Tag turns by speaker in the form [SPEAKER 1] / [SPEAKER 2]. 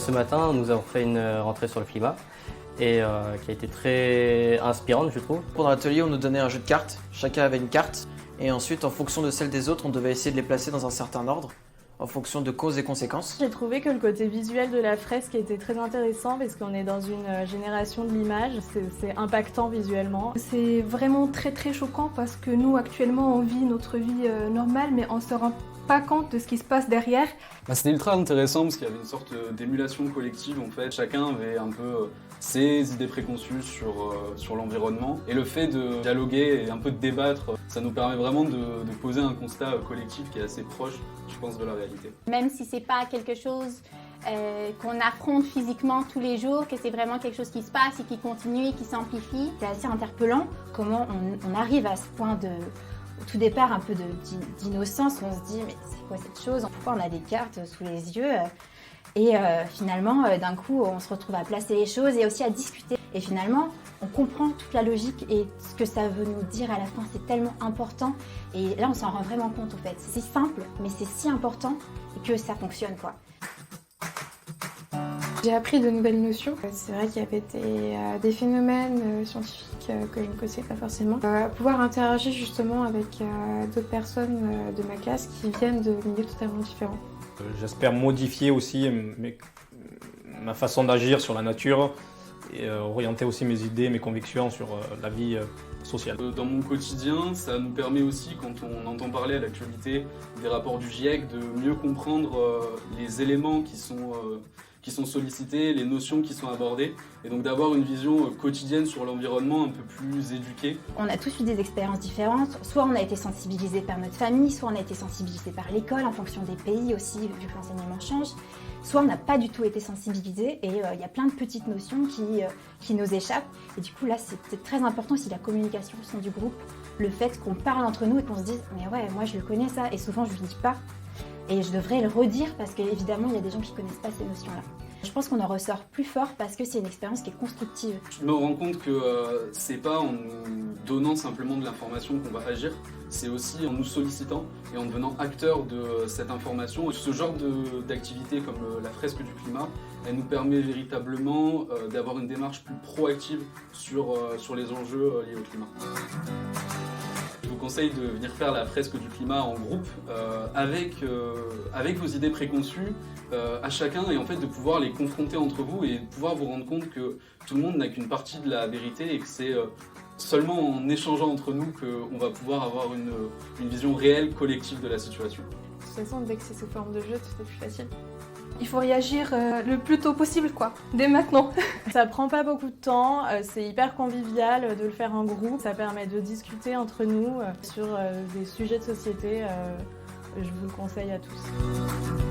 [SPEAKER 1] Ce matin, nous avons fait une rentrée sur le climat et qui a été très inspirante, je trouve.
[SPEAKER 2] Pendant l'atelier, on nous donnait un jeu de cartes. Chacun avait une carte. Et ensuite, en fonction de celle des autres, on devait essayer de les placer dans un certain ordre, en fonction de causes et conséquences.
[SPEAKER 3] J'ai trouvé que le côté visuel de la fresque était très intéressant parce qu'on est dans une génération de l'image, c'est impactant visuellement.
[SPEAKER 4] C'est vraiment très très choquant parce que nous actuellement on vit notre vie normale mais on se rend pas compte de ce qui se passe derrière.
[SPEAKER 5] C'était ultra intéressant parce qu'il y avait une sorte d'émulation collective en fait. Chacun avait un peu ses idées préconçues sur l'environnement. Et le fait de dialoguer et un peu de débattre, ça nous permet vraiment de poser un constat collectif qui est assez proche, je pense, de la réalité.
[SPEAKER 6] Même si c'est pas quelque chose qu'on affronte physiquement tous les jours, que c'est vraiment quelque chose qui se passe et qui continue et qui s'amplifie. C'est assez interpellant comment on arrive à ce point de, au tout départ, un peu d'innocence. On se dit mais c'est quoi cette chose? Pourquoi on a des cartes sous les yeux? Et finalement, d'un coup, on se retrouve à placer les choses et aussi à discuter. Et finalement, on comprend toute la logique et ce que ça veut nous dire à la fin. C'est tellement important. Et là, on s'en rend vraiment compte, en fait. C'est si simple, mais c'est si important que ça fonctionne, quoi.
[SPEAKER 4] J'ai appris de nouvelles notions. C'est vrai qu'il y avait des phénomènes scientifiques que je ne connaissais pas forcément. Pouvoir interagir justement avec d'autres personnes de ma classe qui viennent de milieux totalement différents.
[SPEAKER 7] J'espère modifier aussi ma façon d'agir sur la nature et orienter aussi mes idées, mes convictions sur la vie sociale.
[SPEAKER 5] Dans mon quotidien, ça nous permet aussi, quand on entend parler à l'actualité des rapports du GIEC, de mieux comprendre les éléments qui sont sollicités, les notions qui sont abordées, et donc d'avoir une vision quotidienne sur l'environnement un peu plus éduquée.
[SPEAKER 6] On a tous eu des expériences différentes, soit on a été sensibilisé par notre famille, soit on a été sensibilisé par l'école, en fonction des pays aussi, vu que l'enseignement change, soit on n'a pas du tout été sensibilisé, et il y a plein de petites notions qui nous échappent, et du coup là c'est très important aussi la communication au sein du groupe, le fait qu'on parle entre nous et qu'on se dise « mais ouais, moi je le connais ça », et souvent je lui dis pas. Et je devrais le redire parce qu'évidemment, il y a des gens qui ne connaissent pas ces notions-là. Je pense qu'on en ressort plus fort parce que c'est une expérience qui est constructive.
[SPEAKER 5] Je me rends compte que c'est pas en nous donnant simplement de l'information qu'on va agir, c'est aussi en nous sollicitant et en devenant acteur de cette information. Ce genre d'activité comme la fresque du climat, elle nous permet véritablement d'avoir une démarche plus proactive sur les enjeux liés au climat. Je vous conseille de venir faire la fresque du climat en groupe avec vos idées préconçues à chacun et en fait de pouvoir les confronter entre vous et de pouvoir vous rendre compte que tout le monde n'a qu'une partie de la vérité et que c'est seulement en échangeant entre nous qu'on va pouvoir avoir une vision réelle, collective de la situation.
[SPEAKER 3] De toute façon, dès que c'est sous forme de jeu, tout est plus facile.
[SPEAKER 4] Il faut réagir le plus tôt possible, quoi, dès maintenant.
[SPEAKER 3] Ça prend pas beaucoup de temps, c'est hyper convivial de le faire en groupe. Ça permet de discuter entre nous sur des sujets de société. Je vous le conseille à tous.